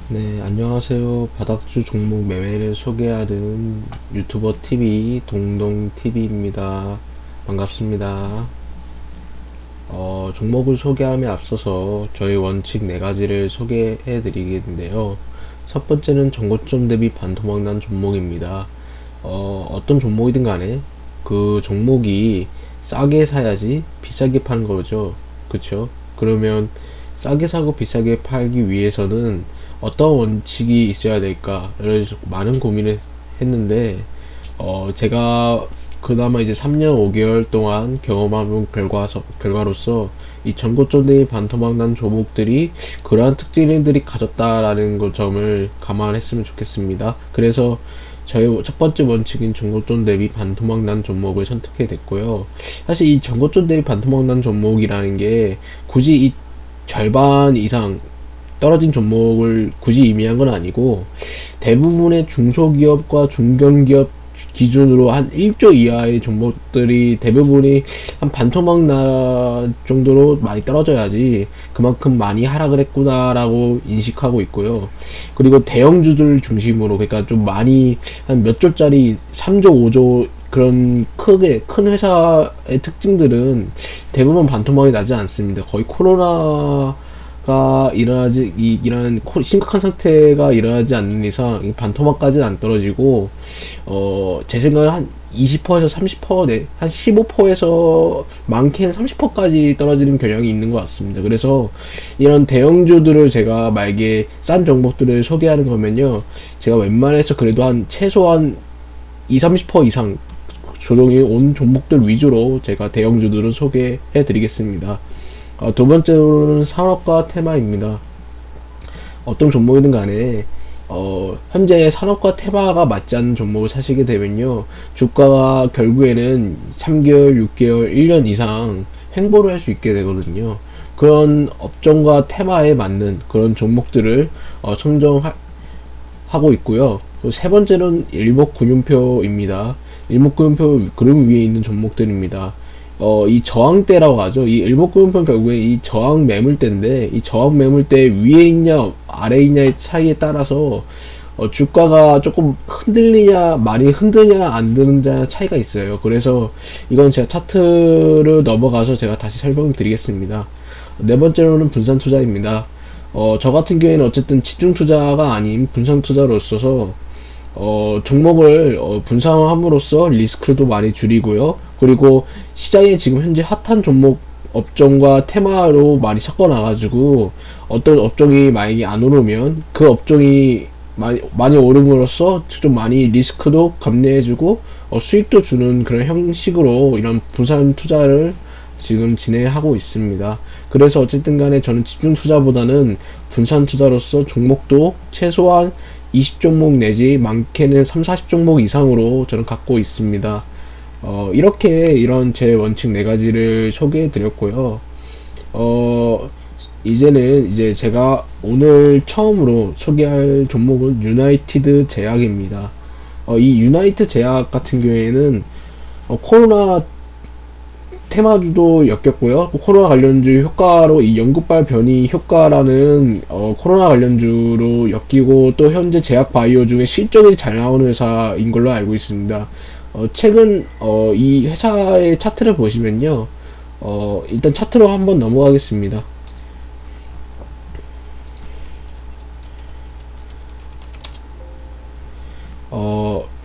네, 안녕하세요. 바닥주 종목 매매를 소개하는 유튜버 TV 동동TV입니다. 반갑습니다. 종목을 소개함에 앞서서 저희 원칙 4가지를 소개해 드리겠는데요. 첫 번째는 전고점 대비 반토막 난 종목입니다. 어떤 종목이든 간에 그 종목이 싸게 사야지 비싸게 파는 거죠. 그쵸? 그러면 싸게 사고 비싸게 팔기 위해서는 어떤 원칙이 있어야 될까를 많은 고민을 했는데, 제가 그나마 이제 3년 5개월 동안 경험한 결과로서 이 전고점 대비 반토막 난 종목들이 그러한 특징들이 가졌다라는 점을 감안했으면 좋겠습니다. 그래서 저희 첫 번째 원칙인 전고점 대비 반토막 난 종목을 선택해 됐고요. 사실 이 전고점 대비 반토막 난 종목이라는 게 굳이 이 절반 이상 떨어진 종목을 굳이 의미한 건 아니고, 대부분의 중소기업과 중견기업 기준으로 한 1조 이하의 종목들이 대부분이 한 반토막 나 정도로 많이 떨어져야지 그만큼 많이 하락을 했구나라고 인식하고 있고요. 그리고 대형주들 중심으로, 그러니까 좀 많이 한 몇 조짜리 3조 5조 그런 크게 큰 회사의 특징들은 대부분 반토막이 나지 않습니다. 거의 코로나가 이런 심각한 상태가 일어나지 않는 이상 이 반토막까지는 안 떨어지고, 제 생각에 한 20%에서 30%, 한 15%에서 많게는 30%까지 떨어지는 경향이 있는 것 같습니다. 그래서 이런 대형주들을 제가 만약에 싼 종목들을 소개하는 거면요, 제가 웬만해서 그래도 한 최소한 2, 30% 이상 조정이 온 종목들 위주로 제가 대형주들을 소개해 드리겠습니다. 두 번째로는 산업과 테마입니다. 어떤 종목이든 간에 현재 산업과 테마가 맞지 않는 종목을 사시게 되면요, 주가가 결국에는 3개월, 6개월, 1년 이상 횡보를 할 수 있게 되거든요. 그런 업종과 테마에 맞는 그런 종목들을 선정하고 있고요. 세 번째는 일목균형표입니다. 일목균형표 그림 위에 있는 종목들입니다. 이 저항대라고 하죠. 이 일목균형표는 결국에 이 저항 매물대인데, 이 저항 매물대 위에 있냐 아래에 있냐의 차이에 따라서 주가가 조금 흔들리냐, 많이 흔드냐 안 드느냐 차이가 있어요. 그래서 이건 제가 차트를 넘어가서 제가 다시 설명을 드리겠습니다. 네 번째로는 분산 투자입니다. 저 같은 경우에는 어쨌든 집중 투자가 아닌 분산 투자로서 종목을 분산함으로써 리스크도 많이 줄이고요. 그리고 시장에 지금 현재 핫한 종목 업종과 테마로 많이 섞어놔가지고, 어떤 업종이 만약에 안 오르면 그 업종이 많이 오름으로써 좀 많이 리스크도 감내해주고 수익도 주는 그런 형식으로 이런 분산 투자를 지금 진행하고 있습니다. 그래서 어쨌든 간에 저는 집중 투자보다는 분산 투자로서 종목도 최소한 20종목 내지 많게는 3, 40종목 이상으로 저는 갖고 있습니다. 이렇게 이런 제 원칙 4가지를 소개해 드렸고요. 이제는 이제 제가 오늘 처음으로 소개할 종목은 유나이티드 제약입니다. 이 유나이트 제약 같은 경우에는 코로나 테마주도 엮였고요. 코로나 관련주 효과로 이 연구발 변이 효과라는 코로나 관련주로 엮이고, 또 현재 제약 바이오 중에 실적이 잘 나오는 회사인 걸로 알고 있습니다. 최근 이 회사의 차트를 보시면요, 일단 차트로 한번 넘어가겠습니다.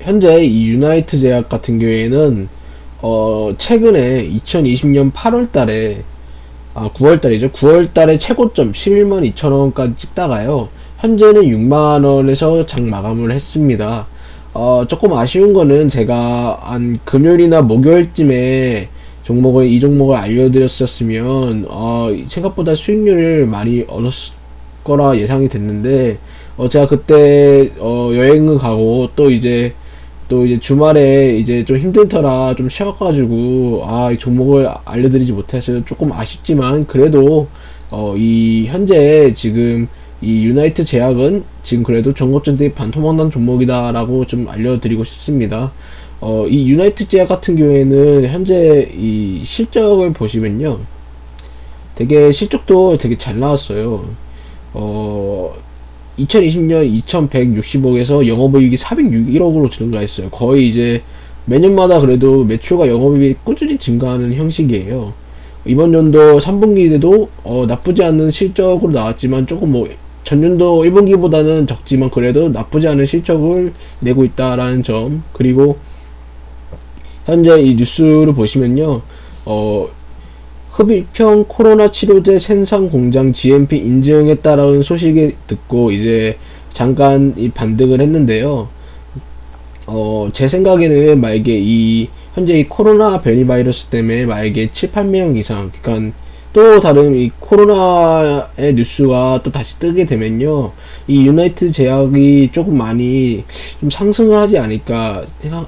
현재 이 유나이트 제약 같은 경우에는 최근에 2020년 8월달에 9월달이죠. 9월달에 최고점 11만 2천원까지 찍다가요, 현재는 6만원에서 장 마감을 했습니다. 조금 아쉬운 거는 제가 한 금요일이나 목요일쯤에 이 종목을 알려드렸었으면 생각보다 수익률을 많이 얻었을 거라 예상이 됐는데, 제가 그때 여행을 가고 또 이제 주말에 이제 좀 힘든 터라 좀 쉬어가지고 이 종목을 알려드리지 못해서 조금 아쉽지만, 그래도 이 현재 지금 이 유나이트 제약은 지금 그래도 전고점 대비 반토막 난 종목이다라고 좀 알려드리고 싶습니다. 이 유나이트 제약 같은 경우에는 현재 이 실적을 보시면요, 되게 실적도 되게 잘 나왔어요. 2020년 2160억에서 영업이익이 401억으로 증가했어요. 거의 이제 매년마다 그래도 매출과 영업이익이 꾸준히 증가하는 형식이에요. 이번 연도 3분기에도 나쁘지 않은 실적으로 나왔지만 조금 뭐 전년도 1분기보다는 적지만 그래도 나쁘지 않은 실적을 내고 있다라는 점. 그리고 현재 이 뉴스를 보시면요, 흡입형 코로나 치료제 생산 공장 GMP 인증했다라는 소식을 듣고 이제 잠깐 이 반등을 했는데요. 제 생각에는 만약에 현재 이 코로나 변이 바이러스 때문에 만약에 7, 8명 이상, 그러니까 또 다른 이 코로나의 뉴스가 또 다시 뜨게 되면요, 이 유나이트 제약이 조금 많이 좀 상승을 하지 않을까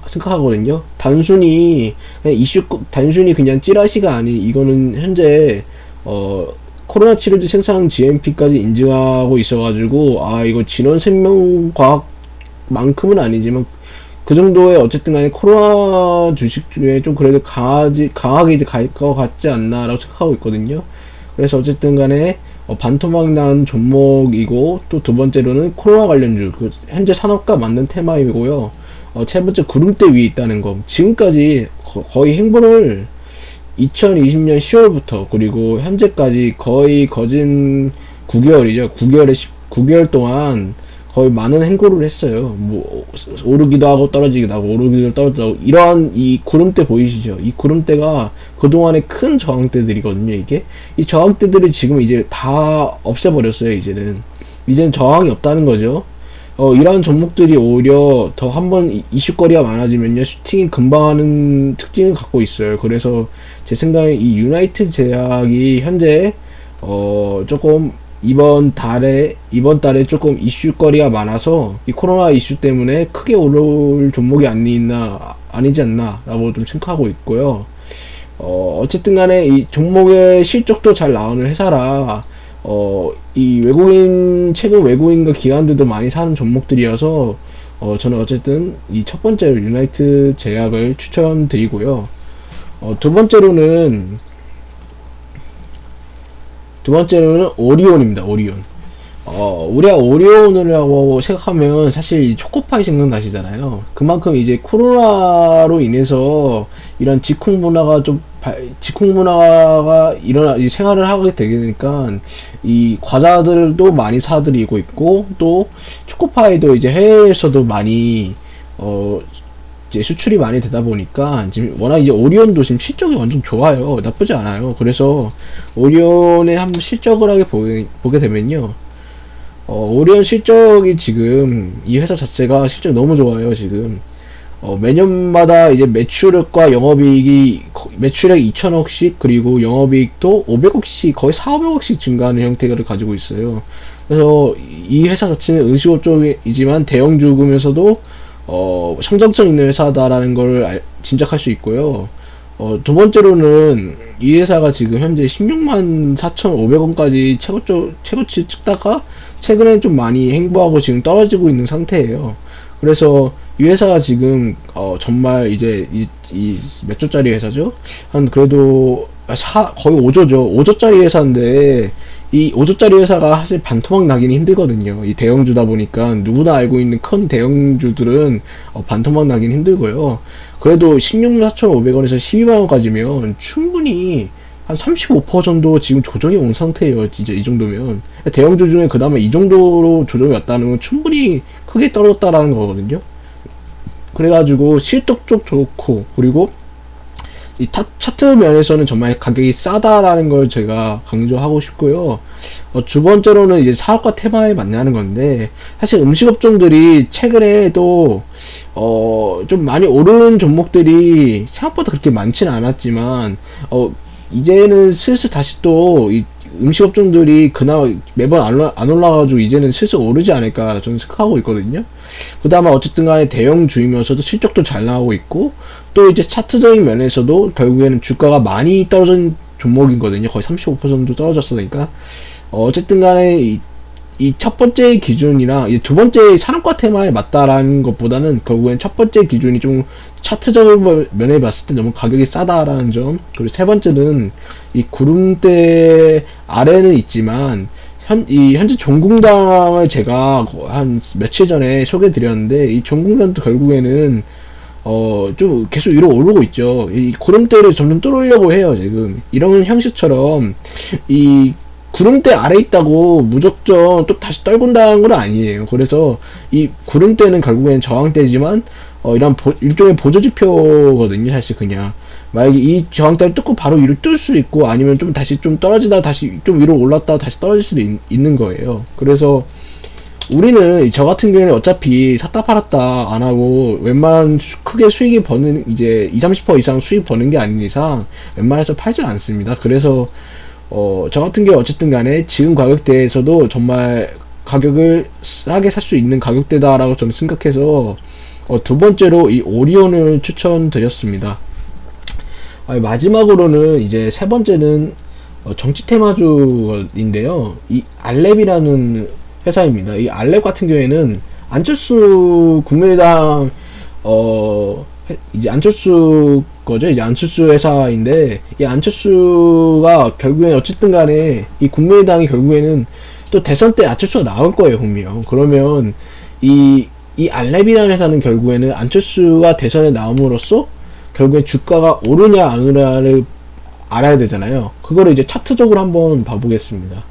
생각하거든요. 단순히 그냥 찌라시가 아닌, 이거는 현재 코로나 치료제 생산 GMP까지 인증하고 있어가지고, 이거 진원생명과학만큼은 아니지만 그 정도의 어쨌든 간에 코로나 주식 중에 좀 그래도 강하게 이제 갈 것 같지 않나라고 생각하고 있거든요. 그래서 어쨌든 간에 반토막 난 종목이고, 또 두 번째로는 코로나 관련주, 현재 산업과 맞는 테마이고요. 세 번째 구름대 위에 있다는 거. 지금까지 거의 행보를 2020년 10월부터 그리고 현재까지 거의 거진 9개월이죠. 9개월 동안 거의 많은 행보를 했어요. 뭐 오르기도 하고 떨어지기도 하고 오르기도 떨어지기도 하고, 이러한 이 구름대 보이시죠? 이 구름대가 그동안의 큰 저항대들이거든요. 이게 이 저항대들이 지금 이제 다 없애버렸어요. 이제는 저항이 없다는 거죠. 이러한 종목들이 오히려 더 한번 이슈거리가 많아지면요, 슈팅이 금방 하는 특징을 갖고 있어요. 그래서 제 생각에 이 유나이트 제약이 현재 조금 이번 달에 조금 이슈거리가 많아서 이 코로나 이슈 때문에 크게 오를 종목이 아니지 않나 라고 좀 생각하고 있고요. 어쨌든 간에 이 종목의 실적도 잘 나오는 회사라 이 최근 외국인과 기관들도 많이 사는 종목들이어서 저는 어쨌든 이 첫 번째로 유나이트 제약을 추천드리고요. 두 번째로는 오리온입니다. 오리온. 우리가 오리온이라고 생각하면 사실 이 초코파이 생각나시잖아요. 그만큼 이제 코로나로 인해서 이런 직콕 문화가 생활을 하게 되니까 이 과자들도 많이 사들이고 있고, 또 초코파이도 이제 해외에서도 많이 이제 수출이 많이 되다 보니까 지금 워낙 이제 오리온도 지금 실적이 완전 좋아요. 나쁘지 않아요. 그래서 오리온의 한번 실적을 보게 되면요, 오리온 실적이 지금 이 회사 자체가 실적 너무 좋아요. 지금 매년마다 이제 매출액과 매출액 2천억씩 그리고 영업이익도 500억씩 거의 4,500억씩 증가하는 형태를 가지고 있어요. 그래서 이 회사 자체는 음식업 쪽이지만 대형주금에서도 성장성 있는 회사다라는 걸 짐작할 수 있고요. 두 번째로는 이 회사가 지금 현재 16만 4,500원까지 최고치 찍다가 최근에 좀 많이 행보하고 지금 떨어지고 있는 상태예요. 그래서 이 회사가 지금 정말 이제 이 몇 조짜리 회사죠? 한 그래도 거의 5조짜리 회사인데, 이 5조짜리 회사가 사실 반토막 나기는 힘들거든요. 이 대형주다 보니까 누구나 알고 있는 큰 대형주들은 반토막 나기는 힘들고요. 그래도 16만 4,500원에서 12만원까지면 충분히 한 35% 정도 지금 조정이 온 상태예요. 진짜 이 정도면 대형주 중에 그 다음에 이 정도로 조정이 왔다는 건 충분히 크게 떨어졌다라는 거거든요. 그래가지고 실적 쪽 좋고, 그리고 이 차트 면에서는 정말 가격이 싸다라는 걸 제가 강조하고 싶고요. 두 번째로는 이제 사업과 테마에 맞냐는 건데, 사실 음식업종들이 최근에도 좀 많이 오르는 종목들이 생각보다 그렇게 많지는 않았지만, 이제는 슬슬 다시 또 이 음식업종들이 그나마 매번 안 올라가지고 이제는 슬슬 오르지 않을까 저는 생각하고 있거든요. 그 다음에 어쨌든 간에 대형주이면서도 실적도 잘 나오고 있고, 또 이제 차트적인 면에서도 결국에는 주가가 많이 떨어진 종목이거든요. 거의 35% 정도 떨어졌으니까. 어쨌든 간에 이 첫 번째 기준이랑 이 두 번째 산업과 테마에 맞다라는 것보다는 결국엔 첫 번째 기준이 좀 차트적인 면에 봤을 때 너무 가격이 싸다라는 점. 그리고 세 번째는 이 구름대 아래는 있지만 현재 종궁당을 제가 한 며칠 전에 소개해 드렸는데, 이 종궁당도 결국에는 좀 계속 위로 오르고 있죠. 이 구름대를 점점 뚫으려고 해요, 지금. 이런 형식처럼, 이 구름대 아래 있다고 무조건 또 다시 떨군다는 건 아니에요. 그래서 이 구름대는 결국엔 저항대지만, 이런 일종의 보조지표거든요, 사실 그냥. 만약에 이 저항대를 뚫고 바로 위로 뚫을 수 있고, 아니면 좀 다시 좀 떨어지다 다시 좀 위로 올랐다 다시 떨어질 수도 있는 거예요. 그래서 우리는 저 같은 경우에는 어차피 샀다 팔았다 안 하고 웬만한 크게 수익이 버는 이제 20-30% 이상 수익 버는 게 아닌 이상 웬만해서 팔지 않습니다. 그래서 저 같은 경우 어쨌든 간에 지금 가격대에서도 정말 가격을 싸게 살 수 있는 가격대다라고 저는 생각해서 두 번째로 이 오리온을 추천드렸습니다. 마지막으로는 이제 세 번째는 정치 테마주인데요. 이 알렙이라는 회사입니다. 이 알렙 같은 경우에는 안철수 국민의당 이제 안철수 거죠. 이제 안철수 회사인데, 이 안철수가 결국엔 어쨌든 간에 이 국민의당이 결국에는 또 대선 때 안철수가 나올 거예요, 분명. 그러면 이 알렙이라는 회사는 결국에는 안철수가 대선에 나옴으로써 결국엔 주가가 오르냐 안 오르냐를 알아야 되잖아요. 그거를 이제 차트적으로 한번 봐보겠습니다.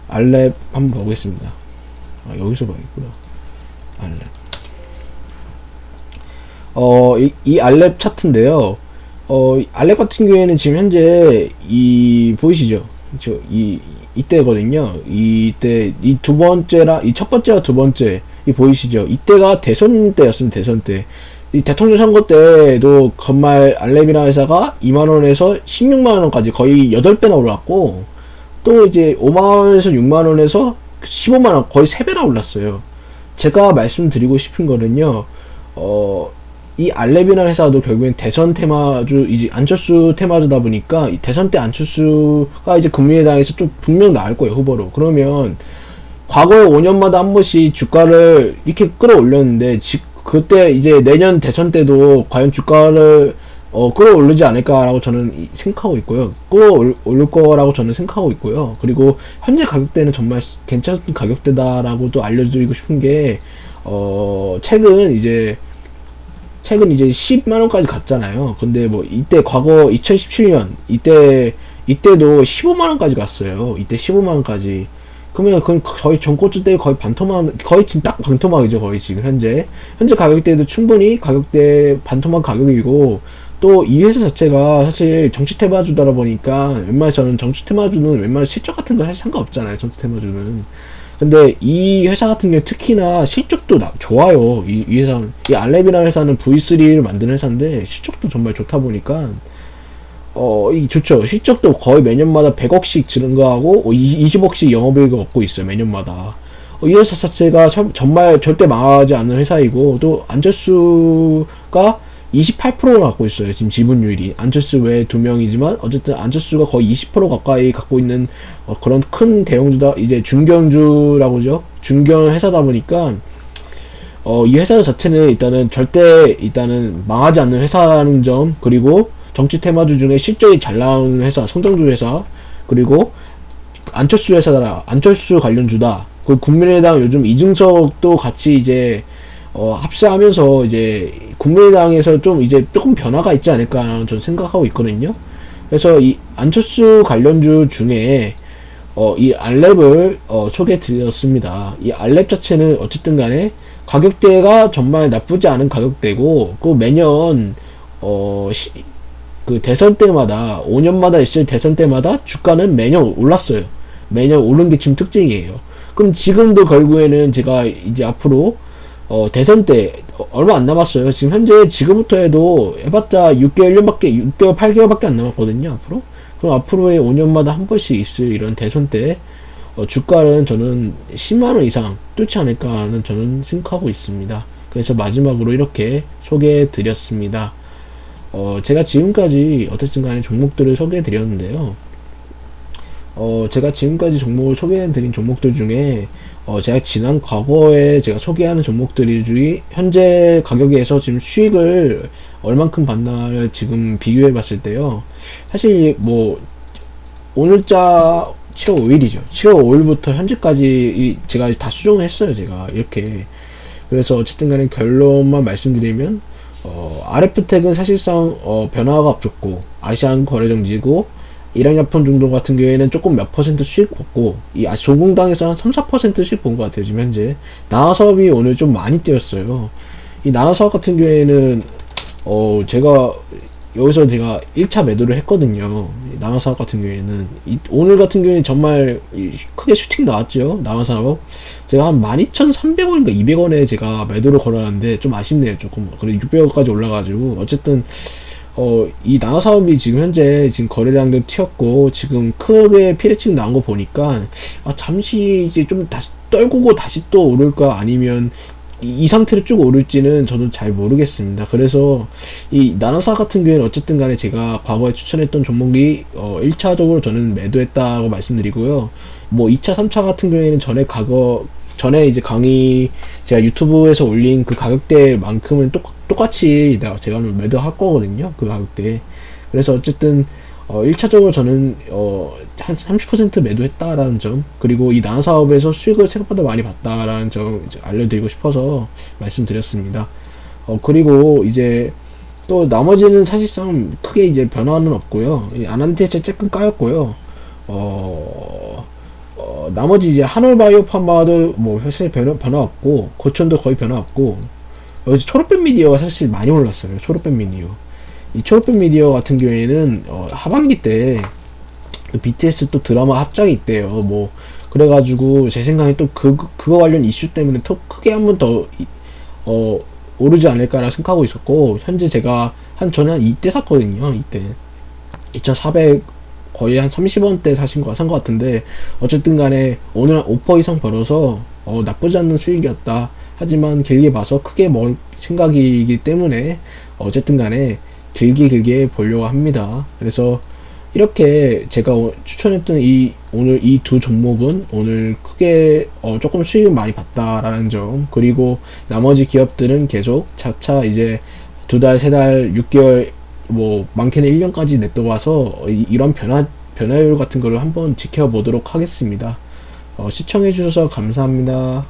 알렙 한번 봐보겠습니다. 여기서 봐야겠구나. 알렙. 이 알렙 차트인데요. 알렙 같은 경우에는 지금 현재 보이시죠? 이때거든요. 이때 이 두 번째라 이 첫 번째와 두 번째 보이시죠? 이때가 대선 때였습니다. 대선 때. 이 대통령 선거 때도 건말 알렙이라는 회사가 2만원에서 16만원까지 거의 8배나 올랐고, 또 이제 5만원에서 6만원에서 15만원 거의 3배나 올랐어요. 제가 말씀드리고 싶은 거는요, 이 알렙이라는 회사도 결국엔 대선 테마주, 이제 안철수 테마주다 보니까 이 대선 때 안철수가 이제 국민의당에서 좀 분명 나올 거예요, 후보로. 그러면 과거에 5년마다 한 번씩 주가를 이렇게 끌어올렸는데, 그때 이제 내년 대선 때도 과연 주가를 끌어올리지 않을까라고 저는 생각하고 있고요. 끌어올 거라고 저는 생각하고 있고요. 그리고 현재 가격대는 정말 괜찮은 가격대다라고도 알려드리고 싶은 게, 최근 이제 10만원까지 갔잖아요. 근데 뭐 이때 과거 2017년 이때도 15만원까지 갔어요. 이때 15만원까지. 그러면 그건 거의 전고점 때 거의 거의 지금 딱 반토막이죠. 거의 지금 현재 가격대도 충분히 가격대 반토막 가격이고, 또 이 회사 자체가 사실 정치 테마주다 보니까 웬만해서 저는 정치 테마주는 웬만한 실적 같은 거 사실 상관없잖아요. 정치 테마주는. 근데 이 회사 같은 경우 특히나 실적도 좋아요. 이 회사는, 이 알렙이라는 회사는 V3를 만드는 회사인데 실적도 정말 좋다 보니까 이게 좋죠. 실적도 거의 매년마다 100억씩 증가하고 20억씩 영업이익을 얻고 있어요, 매년마다. 이 회사 자체가 정말 절대 망하지 않는 회사이고, 또 안철수가 28%를 갖고 있어요, 지금 지분율이. 안철수 외에 2명이지만 어쨌든 안철수가 거의 20% 가까이 갖고 있는 그런 큰 대형주다, 이제 중견주라고 하죠. 중견 회사다 보니까 이 회사 자체는 일단은 망하지 않는 회사라는 점, 그리고 정치 테마주 중에 실적이 잘 나오는 회사, 성장주 회사, 그리고 안철수 회사다, 안철수 관련주다. 그 국민의당 요즘 이중석도 같이 이제 합세하면서 이제 국민의당에서 좀 이제 조금 변화가 있지 않을까 저는 생각하고 있거든요. 그래서 이 안철수 관련주 중에 이 알렙을 소개해 드렸습니다. 이 알렙 자체는 어쨌든 간에 가격대가 정말 나쁘지 않은 가격대고, 그 매년 그 대선 때마다 5년마다 있을 대선 때마다 주가는 매년 올랐어요. 매년 오른 게 지금 특징이에요. 그럼 지금도 결국에는 제가 이제 앞으로 대선 때 얼마 안 남았어요. 지금 현재 지금부터 해도 해봤자 6개월 8개월밖에 안 남았거든요. 앞으로. 그럼 앞으로의 5년마다 한 번씩 있을 이런 대선 때 주가는 저는 10만원 이상 뚫지 않을까는 저는 생각하고 있습니다. 그래서 마지막으로 이렇게 소개해 드렸습니다. 제가 지금까지 어쨌든 간에 종목들을 소개해 드렸는데요. 제가 지금까지 종목을 소개해 드린 종목들 중에 제가 지난 과거에 제가 소개하는 종목들이 현재 가격에서 지금 수익을 얼만큼 받나를 지금 비교해 봤을 때요. 사실 뭐 오늘자 7월 5일이죠. 7월 5일부터 현재까지 제가 다 수정을 했어요. 제가 이렇게. 그래서 어쨌든 간에 결론만 말씀드리면 RF택은 사실상 변화가 없었고 아시안 거래정지고 일양약품 중동 같은 경우에는 조금 몇 퍼센트씩 붙고 이 조공당에서는 3~4%씩 본 것 같아요. 지금 현재 나사업이 오늘 좀 많이 뛰었어요. 이 나사업 같은 경우에는 제가 여기서 제가 1차 매도를 했거든요. 남아사업 같은 경우에는 오늘 같은 경우에는 정말 크게 슈팅 나왔죠. 남아사업 제가 한 12,300원인가 200원에 제가 매도를 걸어놨는데 좀 아쉽네요. 조금 그래 600원까지 올라가지고 어쨌든 이 나사업이 지금 현재 지금 거래량도 튀었고 지금 크게 피레칭 나온 거 보니까 잠시 이제 좀 다시 떨구고 다시 또 오를까 아니면 이 상태로 쭉 오를지는 저도 잘 모르겠습니다. 그래서 이 나노사 같은 경우에는 어쨌든 간에 제가 과거에 추천했던 종목이 1차적으로 저는 매도했다고 말씀드리고요. 뭐 2차, 3차 같은 경우에는 전에 이제 강의 제가 유튜브에서 올린 그 가격대만큼은 똑같이 제가 매도할 거거든요. 그 가격대. 그래서 어쨌든 1차적으로 저는 한 30% 매도했다라는 점, 그리고 이 나사업에서 수익을 생각보다 많이 봤다라는 점 이제 알려드리고 싶어서 말씀드렸습니다. 그리고 이제 또 나머지는 사실상 크게 이제 변화는 없고요. 아난테체 조금 까였고요. 나머지 이제 한올바이오파마도 뭐 사실 변화 없고 고천도 거의 변화 없고 여기서 초록빛 미디어가 사실 많이 올랐어요. 초록빛 미디어. 이 초록빛 미디어 같은 경우에는 하반기 때 BTS 또 드라마 합작이 있대요. 뭐 그래가지고 제 생각에 또 그거 관련 이슈 때문에 더 크게 한 번 더 오르지 않을까라 생각하고 있었고 현재 제가 저는 한 이때 샀거든요. 이때 2,400 거의 한 30원대 산 것 같은데 어쨌든 간에 오늘 한 5% 이상 벌어서 나쁘지 않는 수익이었다. 하지만 길게 봐서 크게 먹을 생각이기 때문에 어쨌든 간에 길게 보려고 합니다. 그래서 이렇게 제가 추천했던 오늘 이 두 종목은 오늘 크게 조금 수익을 많이 봤다라는 점, 그리고 나머지 기업들은 계속 차차 이제 2달, 3달, 6개월 뭐 많게는 1년까지 내떠와서 이런 변화율 같은 거를 한번 지켜보도록 하겠습니다. 시청해 주셔서 감사합니다.